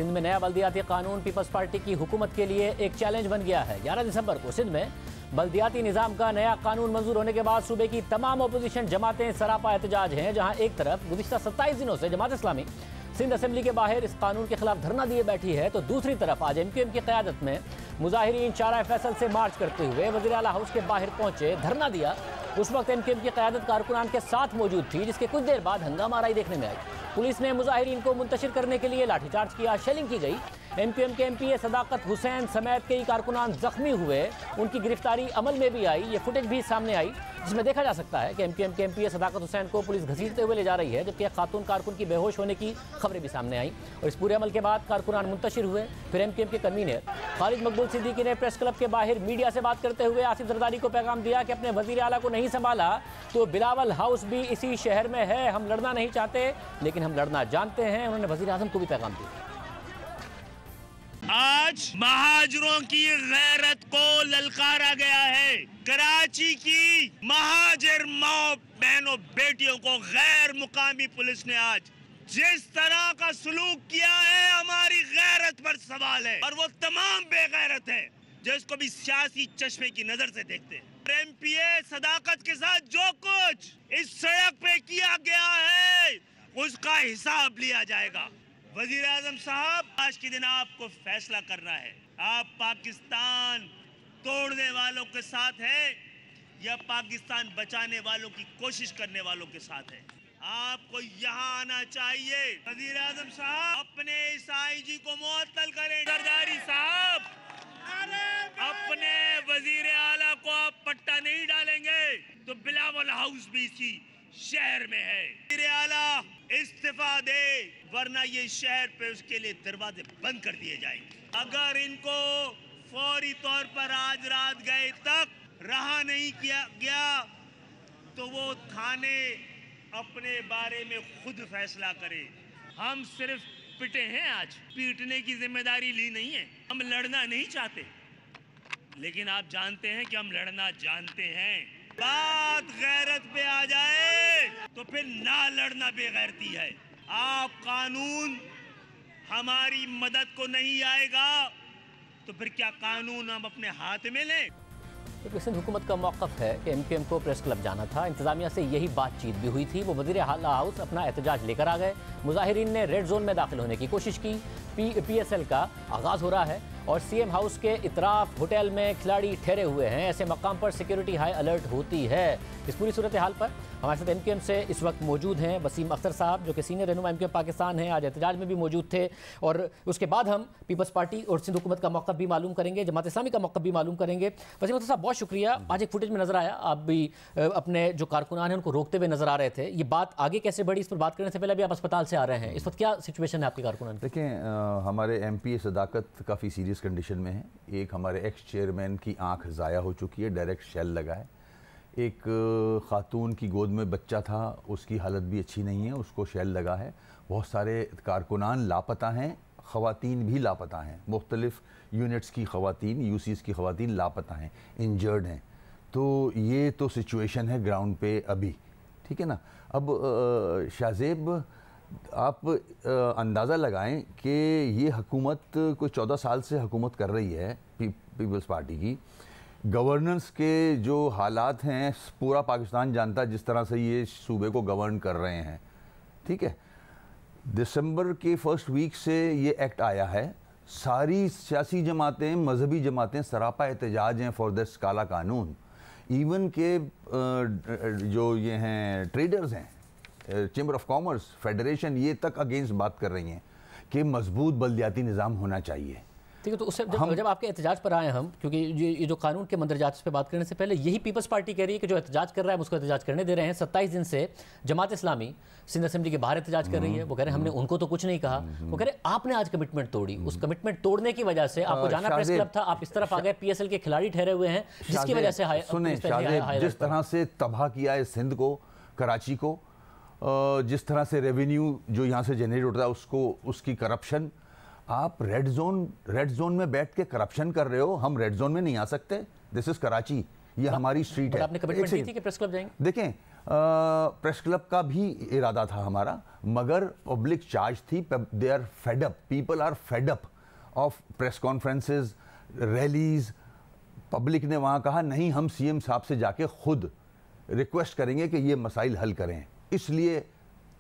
सिंध में नया बल्दियाती कानून पीपल्स पार्टी की हुकूमत के लिए एक चैलेंज बन गया है। 11 दिसंबर को सिंध में बल्दियाती निज़ाम का नया कानून मंजूर होने के बाद सूबे की तमाम अपोजिशन जमातें सरापा एहतजाज हैं, जहां एक तरफ गुज़िश्ता 27 दिनों से जमात इस्लामी सिंध असेंबली के बाहर इस कानून के खिलाफ धरना दिए बैठी है, तो दूसरी तरफ आज MQM की क़यादत में मुजाहिरीन चारा फैसल से मार्च करते हुए वज़ीर आला हाउस के बाहर पहुंचे, धरना दिया। उस वक्त MQM की क़यादत कारकुनान के साथ मौजूद थी, जिसके कुछ देर बाद हंगामा आराई देखने में आई। पुलिस ने मुजाहिरीन को मुंतशिर करने के लिए लाठीचार्ज किया, शेलिंग की गई। MQM के MPA सदाकत हुसैन समेत कई कारकुनान जख्मी हुए, उनकी गिरफ्तारी अमल में भी आई। ये फुटेज भी सामने आई जिसमें देखा जा सकता है कि MQM के MPA सदाकत हुसैन को पुलिस घसीटते हुए ले जा रही है, जबकि एक खातून कारकुन की बेहोश होने की खबरें भी सामने आई। और इस पूरे अमल के बाद कारकुनान मुंतशिर हुए। फिर MQM के कन्वीनर खालिद मकबूल सिद्दीकी ने प्रेस क्लब के बाहर मीडिया से बात करते हुए आसिफ जरदारी को पैगाम दिया कि अपने वज़ीर आला को नहीं संभाला तो बिलावल हाउस भी इसी शहर में है, हम लड़ना नहीं चाहते लेकिन हम लड़ना जानते हैं। उन्होंने वज़ीर आज़म को भी पैगाम दिया। आज महाजरों की गैरत को ललकारा गया है। कराची की महाजर माँ बहनों बेटियों को गैर मुकामी पुलिस ने आज जिस तरह का सलूक किया है, हमारी गैरत पर सवाल है। और वो तमाम बेगैरत है जो इसको भी सियासी चश्मे की नजर से देखते हैं। MPA सदाकत के साथ जो कुछ इस सड़क पे किया गया है उसका हिसाब लिया जाएगा। वजीर आजम साहब, आज के दिन आपको फैसला करना है, आप पाकिस्तान तोड़ने वालों के साथ हैं या पाकिस्तान बचाने वालों की कोशिश करने वालों के साथ हैं। आपको यहाँ आना चाहिए। वजीर आजम साहब, अपने इस IG को मुअत्तल करें। जरदारी साहब, अपने वजीर आला को आप पट्टा नहीं डालेंगे तो बिलावल हाउस भी इसी शहर में है। वजीर आला इस्तीफा दे, वरना ये शहर पे उसके लिए दरवाजे बंद कर दिए जाएंगे। अगर इनको फौरी तौर पर आज रात गए तक रहा नहीं किया गया तो वो थाने अपने बारे में खुद फैसला करे। हम सिर्फ पिटे हैं, आज पीटने की जिम्मेदारी ली नहीं है। हम लड़ना नहीं चाहते लेकिन आप जानते हैं कि हम लड़ना जानते हैं। बात गैरत पे आ जाए तो फिर ना लड़ना बेगैरती है। आप कानून हमारी मदद को नहीं आएगा तो फिर क्या कानून हम अपने हाथ में लें? तो सिंध हुकूमत का मौक़िफ़ है कि MQM को प्रेस क्लब जाना था। इंतज़ामिया से यही बातचीत भी हुई थी। वो वज़ीर आला हाउस अपना एहतजाज लेकर आ गए। मुजाहिरीन ने रेड जोन में दाखिल होने की कोशिश की। PSL का आगाज़ हो रहा है और CM हाउस के इतराफ़ होटल में खिलाड़ी ठहरे हुए हैं। ऐसे मकाम पर सिक्योरिटी हाई अलर्ट होती है। इस पूरी सूरत हाल पर हमारे साथ MQM से इस वक्त मौजूद हैं वसीम अख्तर साहब, जो कि सीनियर रहनुमा MQM पाकिस्तान हैं, आज एहतजाज में भी मौजूद थे। और उसके बाद हम पीपल्स पार्टी और सिंध हुकूमत का मौक़िफ़ भी मालूम करेंगे, जमात इस्लामी का मौक़िफ़ भी मालूम करेंगे। वसीम अख्तर साहब, बहुत शुक्रिया। आज एक फुटेज में नज़र आया, आप भी अपने जो कारकुनान हैं उनको रोकते हुए नज़र आ रहे थे। ये बात आगे कैसे बढ़ी, इस पर बात करने से पहले भी आप अस्पताल से आ रहे हैं, इस वक्त क्या सिचुएशन है आपके कारकुनान? देखें, हमारे MPA सदाकत काफ़ी सीरियस कंडीशन में है। एक हमारे एक्स चेयरमैन की आँख ज़ाया हो चुकी है, डायरेक्ट शेल लगा है। एक ख़ातून की गोद में बच्चा था, उसकी हालत भी अच्छी नहीं है, उसको शेल लगा है। बहुत सारे कारकुनान लापता हैं, ख़वातीन भी लापता हैं, मुख्तलिफ़ यूनिट्स की ख़वातीन, UCs की ख़वातीन लापता हैं, इंजर्ड हैं। तो ये तो सिचुएशन है ग्राउंड पे अभी, ठीक है ना। अब शाहजेब, आप अंदाज़ा लगाएं कि ये हुकूमत कोई 14 साल से हुकूमत कर रही है, पीपल्स पार्टी की। गवर्नेंस के जो हालात हैं पूरा पाकिस्तान जानता है, जिस तरह से ये सूबे को गवर्न कर रहे हैं, ठीक है। दिसंबर के फर्स्ट वीक से ये एक्ट आया है। सारी सियासी जमातें, मजहबी जमातें सरापा एहतजाज हैं फॉर दिस काला कानून। इवन के जो ये हैं ट्रेडर्स हैं, चैम्बर ऑफ कॉमर्स, फेडरेशन, ये तक अगेंस्ट बात कर रही हैं कि मजबूत बल्दियाती निज़ाम होना चाहिए। ठीक है, तो उससे जब आपके एहतजाज पर आए हम, क्योंकि ये जो कानून के मंदरजात पे बात करने से पहले यही पीपल्स पार्टी कह रही है कि जो एहतजाज कर रहा है उसको एहतजाज करने दे रहे हैं। 27 दिन से जमात इस्लामी सिंध असेंबली के बाहर एहतजाज कर रही है। वो कह रहे हैं हमने उनको तो कुछ नहीं कहा। वो कह रहे आपने आज कमिटमेंट तोड़ी, उस कमिटमेंट तोड़ने की वजह से आपको जाना प्रेस क्लब था, आप इस तरफ आ गए। PSL के खिलाड़ी ठहरे हुए हैं, जिसकी वजह से सुने जिस तरह से तबाह किया है सिंध को, कराची को, जिस तरह से रेवेन्यू जो यहाँ से जनरेट होता है उसको, उसकी करप्शन। आप रेड जोन में बैठ के करप्शन कर रहे हो, हम रेड जोन में नहीं आ सकते। दिस इज कराची, ये हमारी स्ट्रीट है। आपने कमिटमेंट की थी कि प्रेस क्लब जाएंगे। देखें, प्रेस क्लब का भी इरादा था हमारा, मगर पब्लिक चार्ज थी, they are fed up, people are fed up of press conferences, rallies. Public ने वहाँ कहा नहीं, हम सीएम साहब से जाके खुद रिक्वेस्ट करेंगे कि ये मसाइल हल करें, इसलिए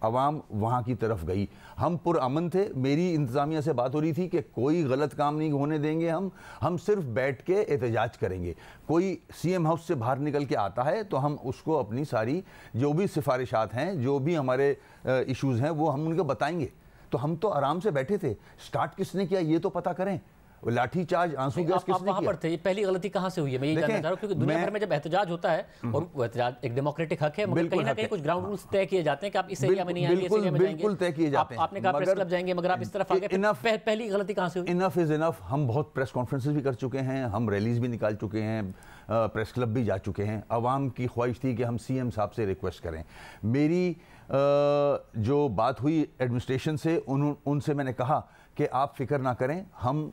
अवाम वहाँ की तरफ गई। हम पुरअमन थे, मेरी इंतज़ामिया से बात हो रही थी कि कोई गलत काम नहीं होने देंगे, हम सिर्फ बैठ के एहतजाज करेंगे। कोई सीएम हाउस से बाहर निकल के आता है तो हम उसको अपनी सारी जो भी सिफारिशात हैं, जो भी हमारे इश्यूज़ हैं, वो हम उनको बताएंगे। तो हम तो आराम से बैठे थे। स्टार्ट किसने किया ये तो पता करें, लाठी चार्ज, आंसू गैस किसने किया? वहां पर थे, ये पहली गलती कहां से हुई है मैं ये जानना चाह रहा हूं, क्योंकि दुनिया भर में जब एहतजाज होता है और वो एहतजाज एक डेमोक्रेटिक हक है, मगर कहीं ना कहीं कुछ ग्राउंड रूल्स तय किए जाते हैं कि आप इस एरिया में नहीं आएंगे, इस एरिया में जाएंगे, बिल्कुल तय किए जाते हैं। आपने कहा प्रेस क्लब जाएंगे, मगर आप इस तरफ आ गए, पहली गलती कहां से हुई? Enough is enough. हम बहुत प्रेस कॉन्फ्रेंसेस भी कर चुके हैं, हम रैलीज भी निकाल चुके हैं, प्रेस क्लब भी जा चुके हैं। अवाम की ख्वाहिश थी कि हम सीएम साहब से रिक्वेस्ट करें। मेरी जो बात हुई एडमिनिस्ट्रेशन से, उनसे मैंने कहा कि आप फिक्र ना करें, हम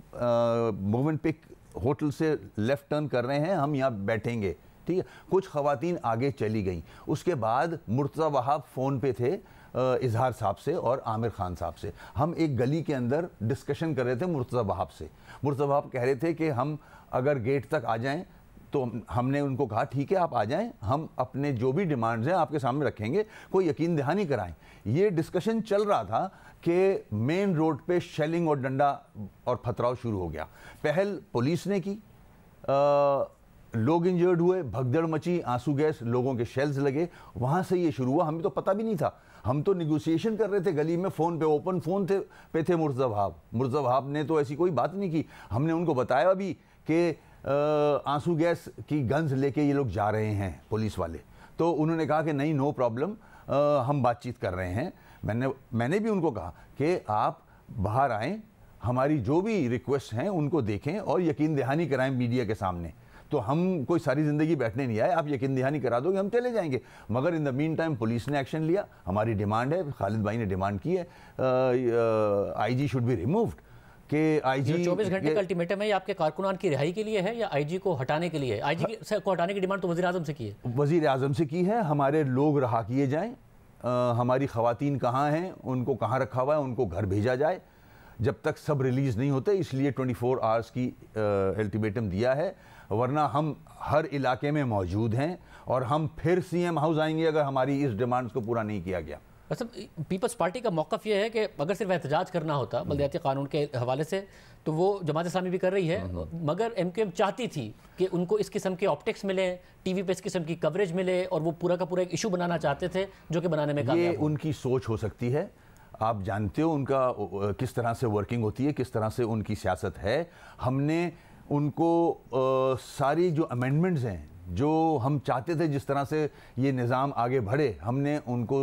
मोवेंपिक होटल से लेफ्ट टर्न कर रहे हैं, हम यहाँ बैठेंगे, ठीक है। कुछ ख़वातीन आगे चली गईं। उसके बाद मुर्तज़ा वहाब फ़ोन पे थे इजहार साहब से और आमिर खान साहब से। हम एक गली के अंदर डिस्कशन कर रहे थे मुर्तज़ा वहाब से। मुर्तज़ा वहाब कह रहे थे कि हम अगर गेट तक आ जाएं, तो हमने उनको कहा ठीक है आप आ जाएं, हम अपने जो भी डिमांड्स हैं आपके सामने रखेंगे, कोई यकीन दहानी कराएं। ये डिस्कशन चल रहा था कि मेन रोड पे शेलिंग और डंडा और पथराव शुरू हो गया। पहल पुलिस ने की, लोग इंजर्ड हुए, भगदड़ मची, आंसू गैस, लोगों के शेल्स लगे, वहाँ से ये शुरू हुआ। हमें तो पता भी नहीं था, हम तो निगोशिएशन कर रहे थे गली में, फ़ोन पे, ओपन फ़ोन पे थे मुर्तज़ा वहाब। मुर्तज़ा वहाब ने तो ऐसी कोई बात नहीं की। हमने उनको बताया भी कि आंसू गैस की गन्स लेके ये लोग जा रहे हैं पुलिस वाले, तो उन्होंने कहा कि नहीं, नो प्रॉब्लम, हम बातचीत कर रहे हैं। मैंने भी उनको कहा कि आप बाहर आएँ, हमारी जो भी रिक्वेस्ट हैं उनको देखें और यकीन दहानी कराएं मीडिया के सामने। तो हम कोई सारी ज़िंदगी बैठने नहीं आए, आप यकीन दहानी करा दोगे हम चले जाएंगे। मगर in the mean time police ने एक्शन लिया। हमारी डिमांड है, खालिद भाई ने डिमांड की है, आईजी शुड बी रिमूव्ड, कि आईजी 24 घंटे का अल्टीमेटम है, ये आपके कारकुनान की रिहाई के लिए है या आईजी को हटाने के लिए है? आईजी को हटाने की डिमांड तो वज़ीर आज़म से की है। वज़ीर आज़म से की है। हमारे लोग रहा किए जाएं, हमारी ख़वातीन कहाँ हैं, उनको कहाँ रखा हुआ है, उनको घर भेजा जाए जब तक सब रिलीज़ नहीं होते। इसलिए 24 आवर्स की अल्टीमेटम दिया है, वरना हम हर इलाके में मौजूद हैं और हम फिर सीएम हाउस आएंगे अगर हमारी इस डिमांड्स को पूरा नहीं किया गया। मतलब पीपल्स पार्टी का मौक़िफ़ ये है कि अगर सिर्फ एहतजाज करना होता बल्दियाती कानून के हवाले से, तो वो जमात इस्लामी भी कर रही है, मगर एमक्यूएम चाहती थी कि उनको इस किस्म के ऑप्टिक्स मिले, टीवी पे इस किस्म की कवरेज मिले, और वो पूरा का पूरा एक इशू बनाना चाहते थे, जो कि बनाने में कामयाब ये उनकी सोच हो सकती है। आप जानते हो उनका किस तरह से वर्किंग होती है, किस तरह से उनकी सियासत है। हमने उनको सारी जो अमेंडमेंट्स हैं, जो हम चाहते थे जिस तरह से ये निज़ाम आगे बढ़े, हमने उनको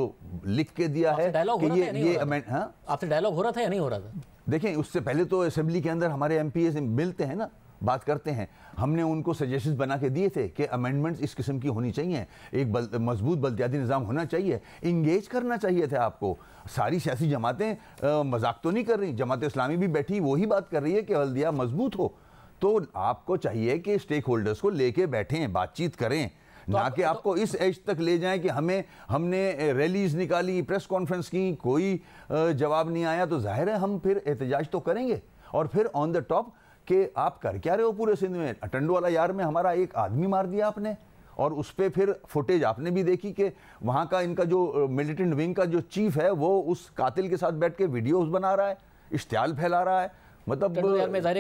लिख के दिया है कि ये अमेंड। हाँ, आपसे डायलॉग हो रहा था या नहीं हो रहा था? देखें, उससे पहले तो असेंबली के अंदर हमारे एमपी मिलते हैं ना, बात करते हैं। हमने उनको सजेशंस बना के दिए थे कि अमेंडमेंट्स इस किस्म की होनी चाहिए, एक मजबूत बल्दियाती निज़ाम होना चाहिए, इंगेज करना चाहिए था आपको। सारी सियासी जमातें मजाक तो नहीं कर रही, जमात इस्लामी भी बैठी वही बात कर रही है कि बल्दिया मजबूत हो। तो आपको चाहिए कि स्टेक होल्डर्स को लेके बैठें, बातचीत करें, ना कि आपको इस एज तक ले जाएं कि हमने रैलीज निकाली, प्रेस कॉन्फ्रेंस की, कोई जवाब नहीं आया, तो जाहिर है हम फिर एहतजाज तो करेंगे। और फिर ऑन द टॉप कि आप कर क्या रहे हो पूरे सिंध में? टंडवाला यार में हमारा एक आदमी मार दिया आपने, और उस पर फिर फुटेज आपने भी देखी कि वहाँ का इनका जो मिलिटेंट विंग का जो चीफ है वो उस कातिल के साथ बैठ के वीडियोज बना रहा है, इश्तियाल फैला रहा है। मतलब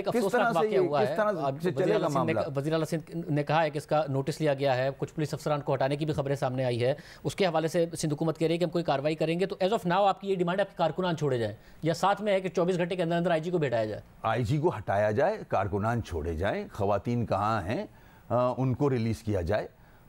किस तरह से चलेगा मामला? वज़ीर आला सिंध ने कहा है कि इसका नोटिस लिया गया है, कुछ पुलिस अफसरान को हटाने की भी खबरें सामने आई है, उसके हवाले से सिंध हुकूमत कह रही है कि हम कोई कार्रवाई करेंगे। तो एज ऑफ नाउ आपकी ये डिमांड है आपके कारकुनान छोड़े जाएं, या साथ में है कि 24 घंटे के अंदर अंदर आईजी को बैठाया जाए? आईजी को हटाया जाए, कारकुनान छोड़े जाएं, खवातीन कहाँ हैं उनको रिलीज़ किया जाए।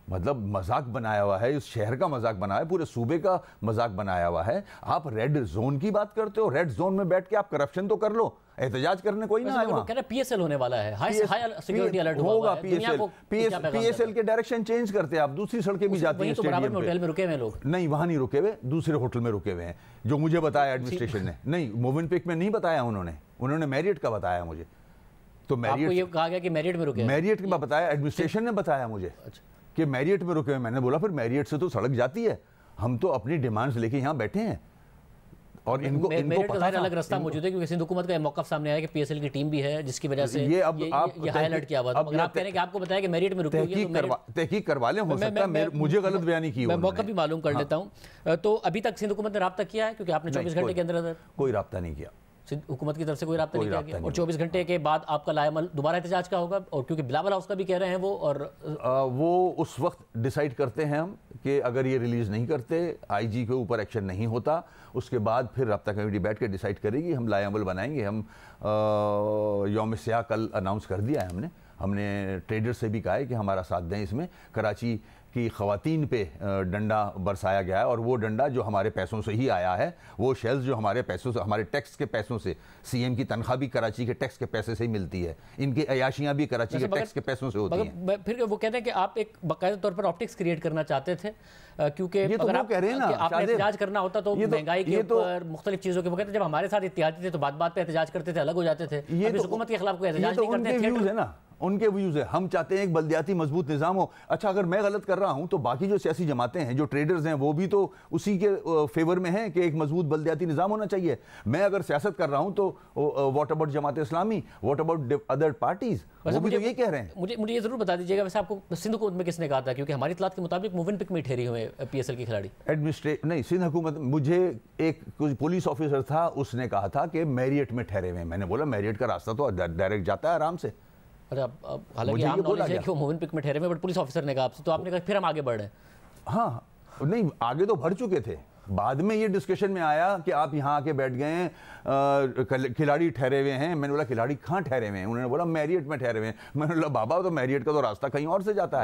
मतलब मजाक बनाया हुआ है, इस शहर का मजाक बनाया है, पूरे सूबे का मजाक बनाया हुआ है। आप रेड जोन की बात करते हो, रेड जोन में बैठ के आप करप्शन तो कर लो, एहतजाज करने कोई ना आए वहां। कह रहे पीएसएल होने वाला है, हाई सिक्योरिटी अलर्ट होगा। पीएसएल के डायरेक्शन चेंज करते हैं, आप दूसरी सड़कें भी जाती हैं। तो बराबर में होटल में रुके हुए लोग नहीं, वहां नहीं रुके हुए, दूसरे होटल में रुके हुए हैं, जो मुझे बताया एडमिनिस्ट्रेशन ने। नहीं, मोवेंपिक में नहीं बताया उन्होंने मैरियट का बताया मुझे। तो मैरियट ये कहा गया कि मैरियट में रुके, मैरियट का बताया, एडमिनिस्ट्रेशन ने बताया मुझे। कि मैरियट में रुके हुए। मैंने बोला फिर मैरियट से तो सड़क जाती है, हम तो अपनी डिमांड्स लेके यहाँ बैठे हैं। और इनको पता अलग रास्ता मौजूद है, क्योंकि सिंध हुकूमत का मौक़िफ़ सामने आया कि पीएसएल की टीम भी है, जिसकी वजह से ये हाईलाइट किया हुआ था। मगर आप कह रहे हैं कि आपको बताया कि मेरिट में रुकी हुई है, तहकीक करवा लें, हो सकता है मुझे गलत बयानी की हो। मैं मौका भी मालूम कर लेता हूँ। तो अभी तक सिंध हुकूमत ने राब्ता किया है, क्योंकि आपने 24 घंटे के अंदर कोई राब्ता नहीं किया, सिंध हुकूमत की तरफ से कोई राब्ता नहीं किया गया। और 24 घंटे के बाद आपका लाएमल दोबारा एहतजाज का होगा, और क्योंकि बिलावल हाउस का भी कह रहे हैं वो, और वो उस वक्त डिसाइड करते हैं हम कि अगर ये रिलीज़ नहीं करते, आईजी के ऊपर एक्शन नहीं होता, उसके बाद फिर राब्ता कमेटी बैठ के डिसाइड करेगी, हम लाएमल बनाएंगे। हम यौम स्याह कल अनाउंस कर दिया है हमने ट्रेडर से भी कहा है कि हमारा साथ दें इसमें। कराची की ख़वातीन पे डंडा बरसाया गया है, और वो डंडा जो हमारे पैसों से ही आया है, वो शेल्स जो हमारे पैसों से, हमारे टैक्स के पैसों से, सीएम की तनख्वाह भी कराची के टैक्स के पैसे से ही मिलती है, इनकी अयाशियाँ भी कराची के टैक्स के पैसों से होती हैं। फिर वो कहते हैं कि आप एक बाकायदा तौर पर ऑप्टिक्स क्रिएट करना चाहते थे, क्योंकि अगर आप कह रहे हैं ना आपने एहतजाज करना होता तो महंगाई के ऊपर, मुख्तलिफ चीज़ों के, वो कहते हैं जब हमारे साथ इत्तेहादी थे तो बात पे एहतजाज करते थे, अलग हो जाते थे। ये हुकूमत के खिलाफ कोई एहतजाज नहीं करते हैं, उनके व्यूज़ है। हम चाहते हैं एक बल्दियाती मजबूत निज़ाम हो। अच्छा, अगर मैं गलत कर रहा हूं तो बाकी जो सियासी जमातें हैं, जो ट्रेडर्स हैं, वो भी तो उसी के फेवर में हैं कि एक मजबूत बल्दियाती निज़ाम होना चाहिए। मैं अगर सियासत कर रहा हूं तो what about Jamaat Islami, what about other parties, वो भी तो ये कह रहे हैं। मुझे ये जरूर बता दीजिएगा, वैसे आपको सिंध हुकूमत में किसने कहा था? क्योंकि हमारी इत्तलात के मुताबिक मूविंग पिक में ठहरे हुए पीएसएल के खिलाड़ी। नहीं, सिंध हुकूमत, मुझे एक पुलिस ऑफिसर था, उसने कहा था कि मैरियट में ठहरे हुए। मैंने बोला मैरियट का रास्ता तो डायरेक्ट जाता है आराम से। हालांकि आम नॉलेज है कि वो मूविंग पिक में ठहरे हुए, बट पुलिस ऑफिसर ने कहा आपसे, तो आपने कहा फिर हम आगे बढ़ रहे हैं। हाँ, नहीं, आगे तो बढ़ चुके थे, बाद में ये डिस्कशन में आया कि आप यहाँ आके बैठ गए हैं, खिलाड़ी ठहरे हुए हैं। मैंने बोला खिलाड़ी कहाँ ठहरे हुए हैं? उन्होंने बोला मैरियट में ठहरे हुए हैं। मैंने बोला बाबा, तो मैरियट का तो रास्ता कहीं और से जाता है।